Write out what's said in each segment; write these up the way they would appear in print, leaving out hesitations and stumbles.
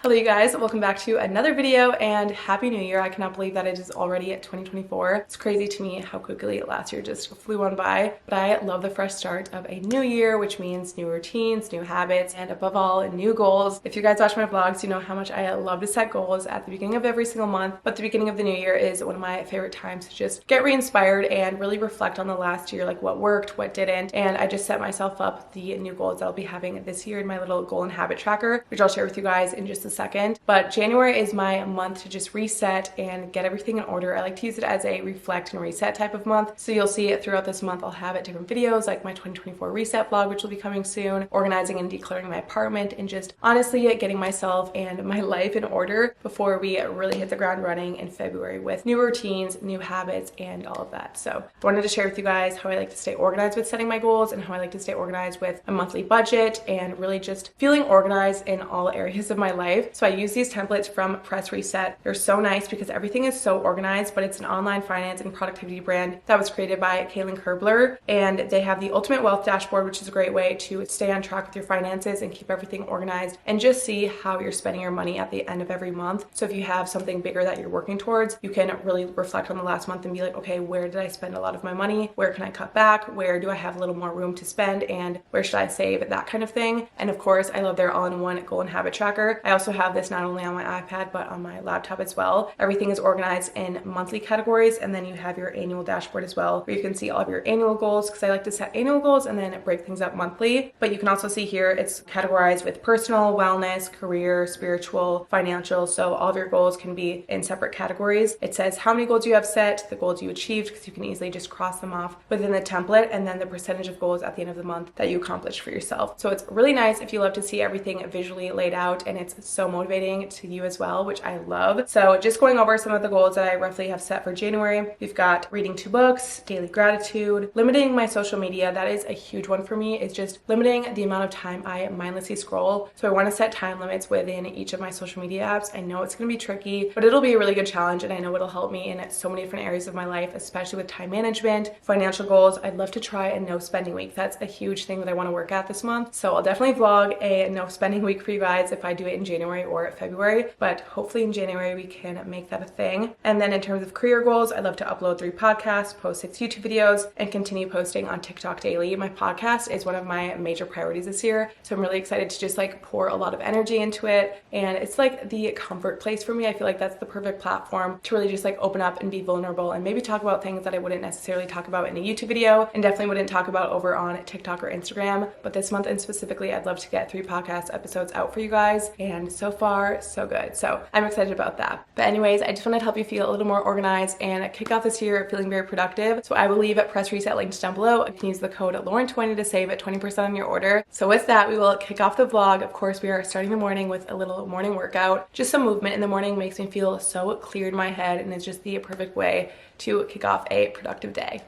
Hello you guys, welcome back to another video and Happy New Year. I cannot believe that it is already 2024. It's crazy to me how quickly last year just flew on by, but I love the fresh start of a new year, which means new routines, new habits, and above all, new goals. If you guys watch my vlogs, you know how much I love to set goals at the beginning of every single month, but the beginning of the new year is one of my favorite times to just get re-inspired and really reflect on the last year, like what worked, what didn't, and I just set myself up the new goals that I'll be having this year in my little goal and habit tracker, which I'll share with you guys in just a second. But January is my month to just reset and get everything in order. I like to use it as a reflect and reset type of month. So you'll see it throughout this month. I'll have it different videos like my 2024 reset vlog, which will be coming soon, organizing and decluttering my apartment, and just honestly getting myself and my life in order before we really hit the ground running in February with new routines, new habits, and all of that. So I wanted to share with you guys how I like to stay organized with setting my goals and how I like to stay organized with a monthly budget and really just feeling organized in all areas of my life. So I use these templates from Press Reset. They're so nice because everything is so organized, but it's an online finance and productivity brand that was created by Kaylin Kerbler, and they have the Ultimate Wealth Dashboard, which is a great way to stay on track with your finances and keep everything organized and just see how you're spending your money at the end of every month. So if you have something bigger that you're working towards, you can really reflect on the last month and be like, okay, where did I spend a lot of my money? Where can I cut back? Where do I have a little more room to spend? And where should I save? That kind of thing. And of course, I love their all-in-one goal and habit tracker. I also have this not only on my iPad, but on my laptop as well. Everything is organized in monthly categories, and then you have your annual dashboard as well, where you can see all of your annual goals, because I like to set annual goals and then break things up monthly. But you can also see here, it's categorized with personal, wellness, career, spiritual, financial. So all of your goals can be in separate categories. It says how many goals you have set, the goals you achieved, because you can easily just cross them off within the template, and then the percentage of goals at the end of the month that you accomplished for yourself. So it's really nice if you love to see everything visually laid out, and it's so motivating to you as well, which I love. So just going over some of the goals that I roughly have set for January, we've got reading 2 books, daily gratitude, limiting my social media. That is a huge one for me, is just limiting the amount of time I mindlessly scroll. So I want to set time limits within each of my social media apps. I know it's going to be tricky, but it'll be a really good challenge, and I know it'll help me in so many different areas of my life, especially with time management, financial goals. I'd love to try a no spending week. That's a huge thing that I want to work at this month. So I'll definitely vlog a no spending week for you guys if I do it in January or February, but hopefully in January we can make that a thing. And then in terms of career goals, I love to upload 3 podcasts, post 6 YouTube videos, and continue posting on TikTok daily. My podcast is one of my major priorities this year, so I'm really excited to just like pour a lot of energy into it, and it's like the comfort place for me. I feel like that's the perfect platform to really just like open up and be vulnerable and maybe talk about things that I wouldn't necessarily talk about in a YouTube video and definitely wouldn't talk about over on TikTok or Instagram. But this month and specifically, I'd love to get 3 podcast episodes out for you guys, and so far so good. So I'm excited about that. But anyways, I just wanted to help you feel a little more organized and kick off this year feeling very productive. So I will leave Press Reset linked down below. You can use the code Lauren20 to save 20% on your order. So with that, we will kick off the vlog. Of course, we are starting the morning with a little morning workout. Just some movement in the morning makes me feel so clear in my head, and it's just the perfect way to kick off a productive day.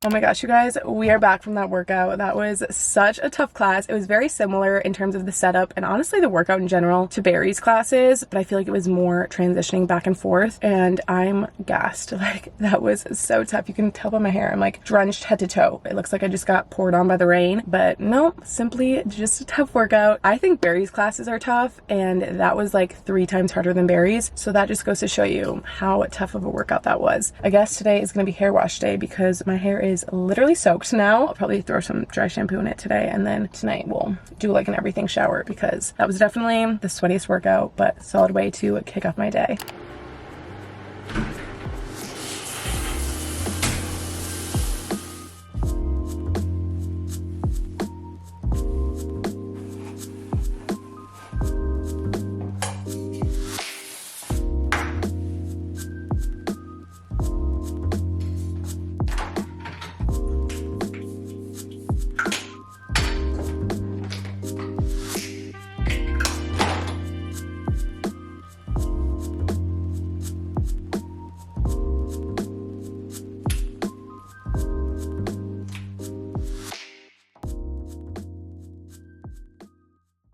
Oh my gosh, you guys, we are back from that workout. That was such a tough class. It was very similar in terms of the setup and honestly the workout in general to Barry's classes, but I feel like it was more transitioning back and forth, and I'm gassed. Like, that was so tough. You can tell by my hair, I'm like drenched head to toe. It looks like I just got poured on by the rain, but no, simply just a tough workout. I think Barry's classes are tough, and that was like 3 times harder than Barry's, so that just goes to show you how tough of a workout that was. I guess today is going to be hair wash day because my hair is is literally soaked now. I'll probably throw some dry shampoo in it today, and then tonight we'll do like an everything shower because that was definitely the sweatiest workout, but solid way to kick off my day.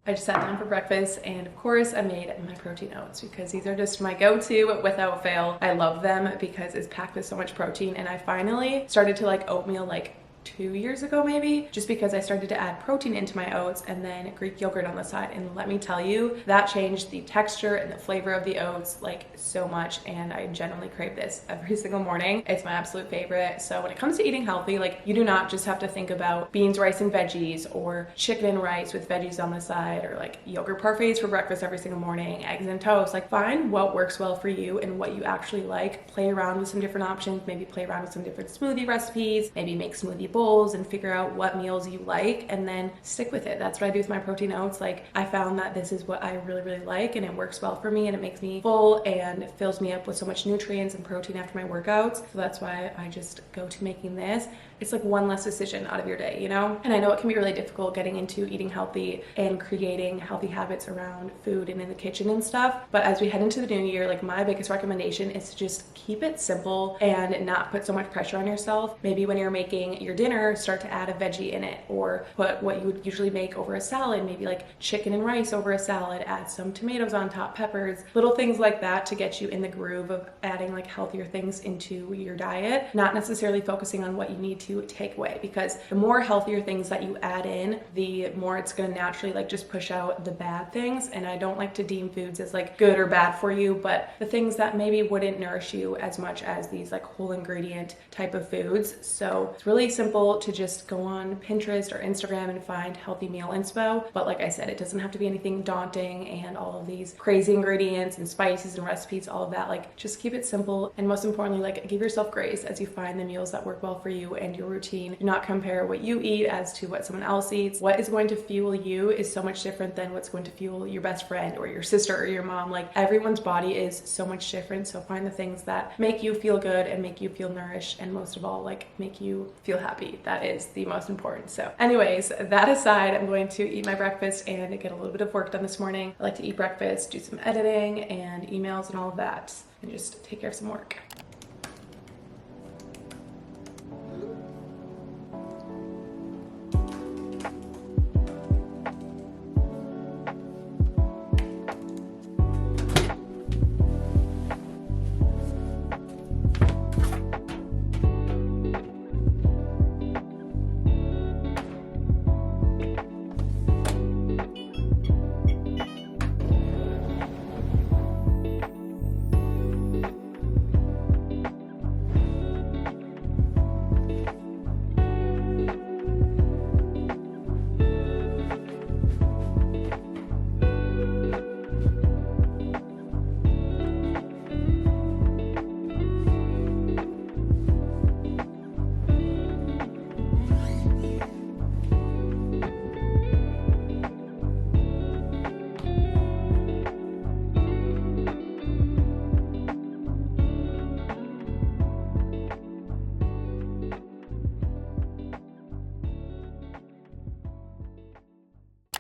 I just sat down for breakfast, and of course I made my protein oats because these are just my go-to without fail. I love them because it's packed with so much protein, and I finally started to like oatmeal like 2 years ago maybe, just because I started to add protein into my oats and then Greek yogurt on the side, and let me tell you, that changed the texture and the flavor of the oats like so much, and I genuinely crave this every single morning. It's my absolute favorite. So when it comes to eating healthy, like you do not just have to think about beans, rice, and veggies, or chicken and rice with veggies on the side, or like yogurt parfaits for breakfast every single morning, eggs and toast. Like find what works well for you and what you actually like. Play around with some different options, maybe play around with some different smoothie recipes, maybe make smoothie bowls and figure out what meals you like and then stick with it. That's what I do with my protein oats. Like I found that this is what I really like, and it works well for me, and it makes me full and it fills me up with so much nutrients and protein after my workouts. So that's why I just go to making this. It's like one less decision out of your day, you know? And I know it can be really difficult getting into eating healthy and creating healthy habits around food and in the kitchen and stuff. But as we head into the new year, like my biggest recommendation is to just keep it simple and not put so much pressure on yourself. Maybe when you're making your dinner, start to add a veggie in it, or put what you would usually make over a salad, maybe like chicken and rice over a salad, add some tomatoes on top, peppers, little things like that to get you in the groove of adding like healthier things into your diet, not necessarily focusing on what you need to take away, because the more healthier things that you add in, the more it's going to naturally like just push out the bad things. And I don't like to deem foods as like good or bad for you, but the things that maybe wouldn't nourish you as much as these like whole ingredient type of foods. So it's really simple to just go on Pinterest or Instagram and find healthy meal inspo. But like I said, it doesn't have to be anything daunting and all of these crazy ingredients and spices and recipes, all of that. Like just keep it simple, and most importantly, like give yourself grace as you find the meals that work well for you and your routine. Do not compare what you eat as to what someone else eats. What is going to fuel you is so much different than what's going to fuel your best friend or your sister or your mom. Like everyone's body is so much different. So find the things that make you feel good and make you feel nourished, and most of all, like make you feel happy. That is the most important. So anyways, that aside, I'm going to eat my breakfast and get a little bit of work done this morning. I like to eat breakfast, do some editing and emails and all of that, and just take care of some work.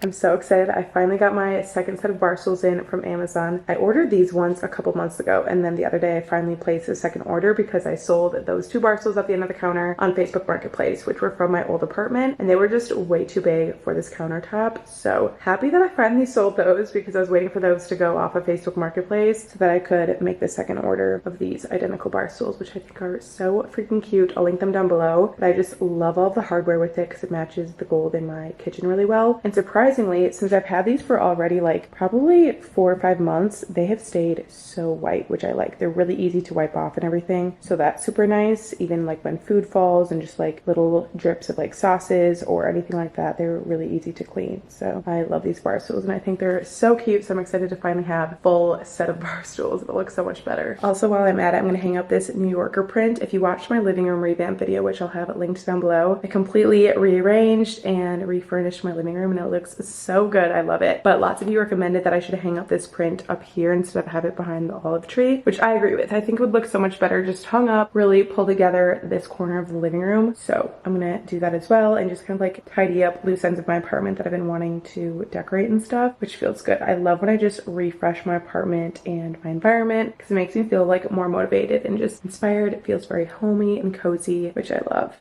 I'm so excited. I finally got my second set of bar stools in from Amazon. I ordered these once a couple months ago, and then the other day I finally placed a second order because I sold those 2 bar stools at the end of the counter on Facebook Marketplace, which were from my old apartment, and they were just way too big for this countertop. So happy that I finally sold those, because I was waiting for those to go off of Facebook Marketplace so that I could make the second order of these identical bar stools, which I think are so freaking cute. I'll link them down below. But I just love all the hardware with it because it matches the gold in my kitchen really well. And surprisingly, surprisingly, since I've had these for already like probably 4 or 5 months, they have stayed so white, which I like. They're really easy to wipe off and everything. So that's super nice. Even like when food falls and just like little drips of like sauces or anything like that, they're really easy to clean. So I love these bar stools and I think they're so cute. So I'm excited to finally have a full set of bar stools. It'll look so much better. Also, while I'm at it, I'm going to hang up this New Yorker print. If you watched my living room revamp video, which I'll have linked down below, I completely rearranged and refurnished my living room and it looks so good. I love it. But lots of you recommended that I should hang up this print up here instead of have it behind the olive tree, which I agree with. I think it would look so much better just hung up, really pull together this corner of the living room. So I'm gonna do that as well and just kind of like tidy up loose ends of my apartment that I've been wanting to decorate and stuff, which feels good. I love when I just refresh my apartment and my environment because it makes me feel like more motivated and just inspired. It feels very homey and cozy, which I love.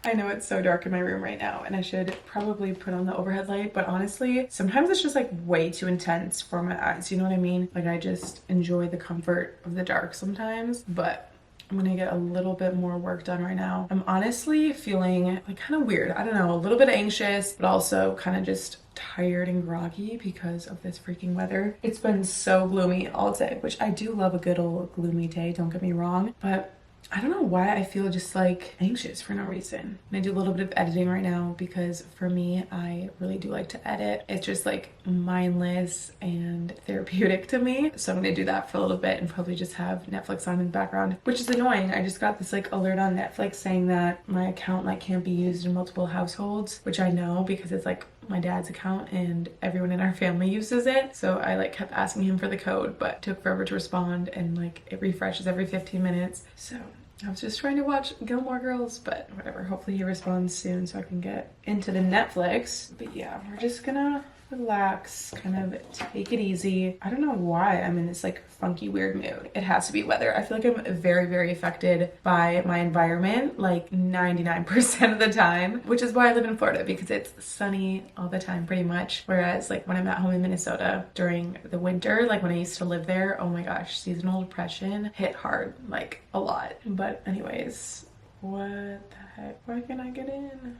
I know it's so dark in my room right now and I should probably put on the overhead light, but honestly, sometimes it's just like way too intense for my eyes. You know what I mean? Like I just enjoy the comfort of the dark sometimes, but I'm gonna get a little bit more work done right now. I'm honestly feeling like kind of weird. I don't know, a little bit anxious, but also kind of just tired and groggy because of this freaking weather. It's been so gloomy all day, which I do love a good old gloomy day, don't get me wrong, but I don't know why I feel just like anxious for no reason. And I do a little bit of editing right now because for me, I really do like to edit. It's just like mindless and therapeutic to me. So I'm gonna do that for a little bit and probably just have Netflix on in the background, which is annoying. I just got this like alert on Netflix saying that my account like can't be used in multiple households, which I know because it's like my dad's account and everyone in our family uses it. So I like kept asking him for the code, but it took forever to respond and like it refreshes every 15 minutes. So I was just trying to watch Gilmore Girls, but whatever. Hopefully he responds soon so I can get into the Netflix. But yeah, we're just gonna relax, kind of take it easy. I don't know why I'm in this like funky weird mood. It has to be weather. I feel like I'm very, very affected by my environment like 99% of the time, which is why I live in Florida because it's sunny all the time pretty much. Whereas like when I'm at home in Minnesota during the winter, like when I used to live there, oh my gosh, seasonal depression hit hard, like a lot. But anyways, what the heck? Why can't I get in?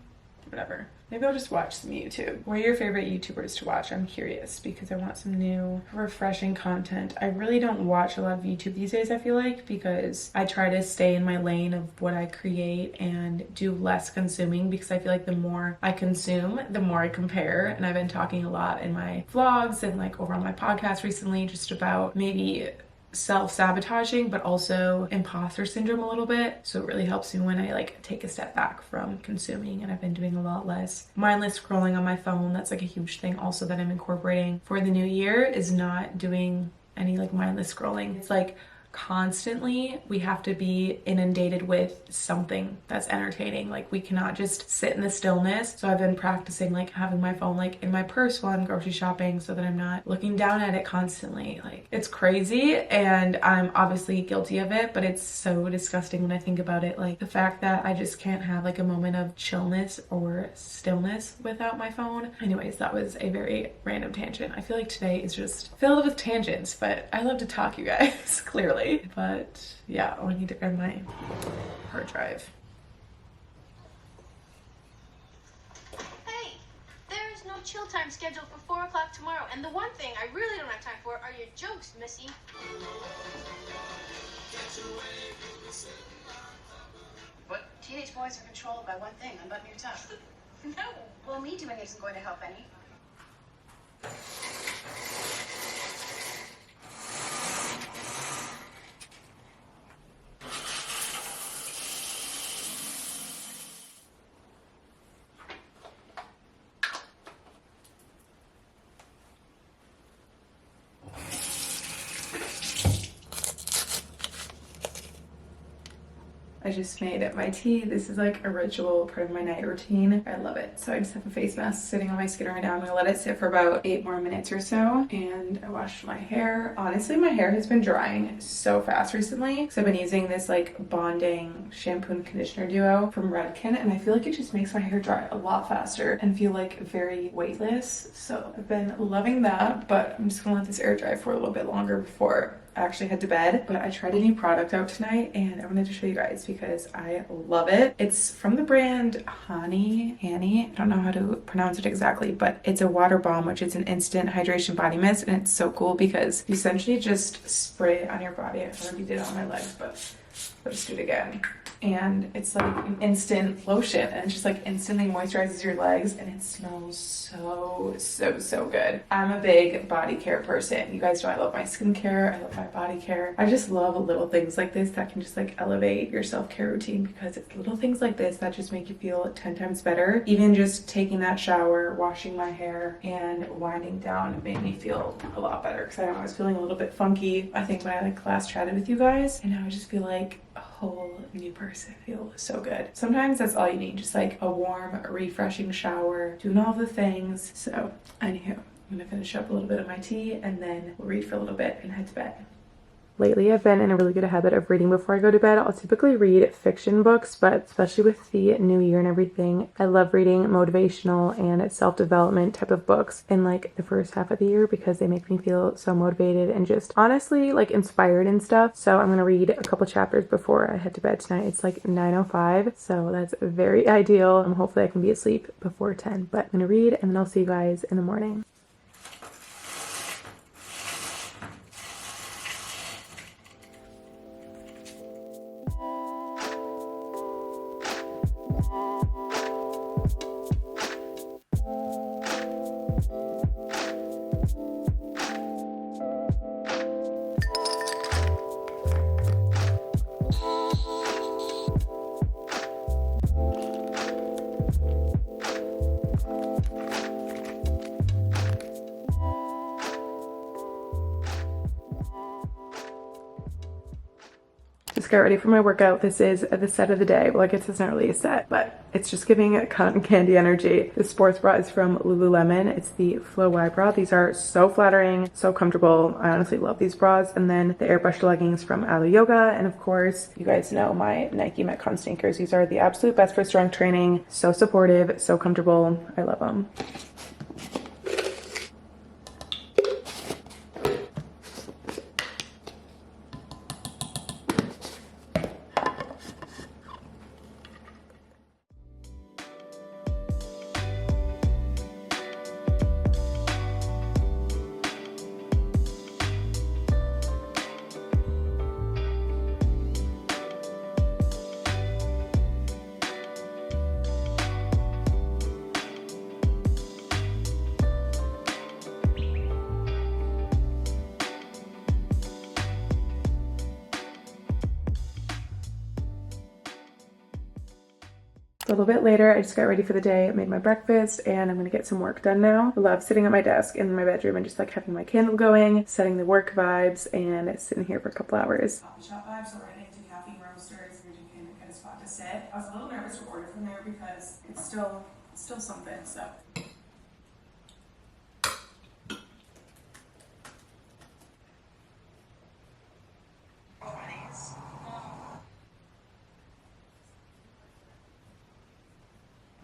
Whatever. Maybe I'll just watch some YouTube. What are your favorite YouTubers to watch? I'm curious because I want some new refreshing content. I really don't watch a lot of YouTube these days, I feel like, because I try to stay in my lane of what I create and do less consuming because I feel like the more I consume, the more I compare. And I've been talking a lot in my vlogs and like over on my podcast recently just about maybe self-sabotaging but also imposter syndrome a little bit. So it really helps me when I like take a step back from consuming, and I've been doing a lot less mindless scrolling on my phone. That's like a huge thing also that I'm incorporating for the new year, is not doing any like mindless scrolling. It's like constantly we have to be inundated with something that's entertaining. Like we cannot just sit in the stillness. So I've been practicing like having my phone like in my purse while I'm grocery shopping so that I'm not looking down at it constantly. Like it's crazy and I'm obviously guilty of it, but it's so disgusting when I think about it. Like the fact that I just can't have like a moment of chillness or stillness without my phone. Anyways, that was a very random tangent. I feel like today is just filled with tangents, but I love to talk, you guys, clearly. But yeah, I need to grab my hard drive. Hey, there is no chill time scheduled for 4 o'clock tomorrow, and the one thing I really don't have time for are your jokes, Missy. But teenage boys are controlled by one thing, unbutton your tongue. No. Well, me doing it isn't going to help any. just made my tea. This is like a ritual part of my night routine. I love it. So I just have a face mask sitting on my skin right now. I'm gonna let it sit for about 8 more minutes or so. And I washed my hair. Honestly, my hair has been drying so fast recently because I've been using this like bonding shampoo and conditioner duo from Redken, and I feel like it just makes my hair dry a lot faster and feel like very weightless. So I've been loving that, but I'm just gonna let this air dry for a little bit longer before I actually head to bed. But I tried a new product out tonight and I wanted to show you guys because I love it. It's from the brand Honey. I don't know how to pronounce it exactly, but it's a water balm, which is an instant hydration body mist, and it's so cool because you essentially just spray it on your body. I already did it on my legs, but I'll just do it again. And it's like an instant lotion, and it just like instantly moisturizes your legs, and it smells so good. I'm a big body care person. You guys know I love my skincare, I love my body care. I just love little things like this that can just like elevate your self-care routine, because it's little things like this that just make you feel 10 times better. Even just taking that shower, washing my hair, and winding down made me feel a lot better, because I was feeling a little bit funky, I think, when I like last chatted with you guys, and now I just feel like a whole new person. I feel so good. Sometimes that's all you need, just like a warm, refreshing shower, doing all the things. So anywho, I'm gonna finish up a little bit of my tea and then we'll read for a little bit and head to bed. Lately, I've been in a really good habit of reading before I go to bed. I'll typically read fiction books, but especially with the new year and everything, I love reading motivational and self-development type of books in like the first half of the year because they make me feel so motivated and just honestly like inspired and stuff. So I'm gonna read a couple chapters before I head to bed tonight. It's like 9:05, so that's very ideal. Hopefully I can be asleep before 10, but I'm gonna read and then I'll see you guys in the morning. Just got ready for my workout. This is the set of the day. Well, I guess it's not really a set, but it's just giving cotton candy energy. This sports bra is from Lululemon. It's the Flow Y bra. These are so flattering, so comfortable. I honestly love these bras. And then the airbrush leggings from Alo Yoga. And of course, you guys know my Nike Metcon sneakers. These are the absolute best for strength training. So supportive, so comfortable. I love them. A little bit later, I just got ready for the day. I made my breakfast and I'm gonna get some work done now. I love sitting at my desk in my bedroom and just like having my candle going, setting the work vibes, and sitting here for a couple hours. Coffee shop vibes, so right into Caffeine Roasters. We can get a spot to sit. I was a little nervous to order from there because it's still something, so.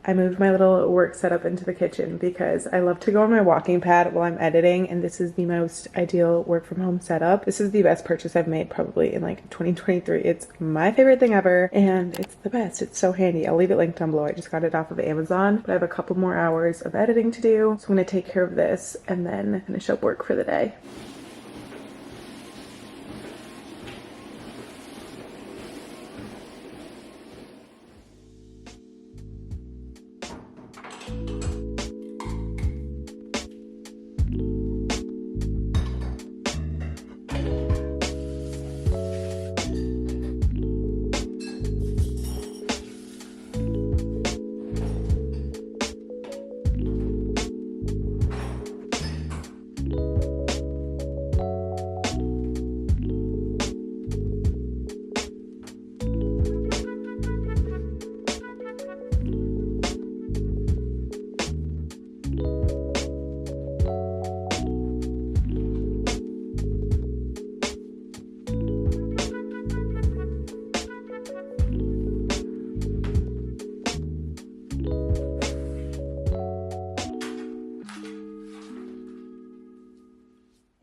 I moved my little work setup into the kitchen because I love to go on my walking pad while I'm editing, and this is the most ideal work from home setup. This is the best purchase I've made probably in like 2023. It's my favorite thing ever and it's the best. It's so handy. I'll leave it linked down below. I just got it off of Amazon, but I have a couple more hours of editing to do. So I'm gonna take care of this and then finish up work for the day.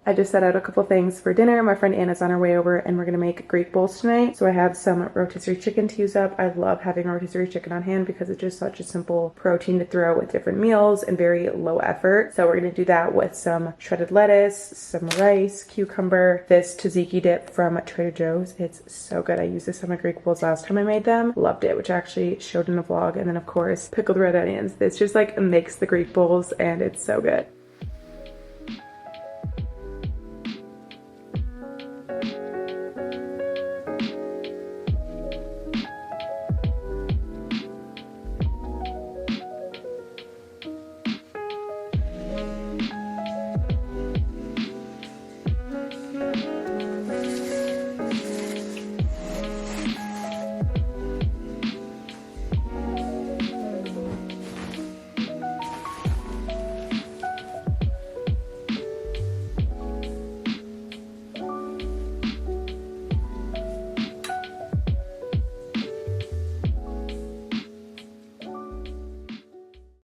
I just set out a couple things for dinner. My friend Anna's on her way over and we're gonna make Greek bowls tonight. So I have some rotisserie chicken to use up. I love having rotisserie chicken on hand because it's just such a simple protein to throw with different meals and very low effort. So we're gonna do that with some shredded lettuce, some rice, cucumber, this tzatziki dip from Trader Joe's. It's so good. I used this on my Greek bowls last time I made them. Loved it, which I actually showed in a vlog. And then of course, pickled red onions. This just like makes the Greek bowls and it's so good.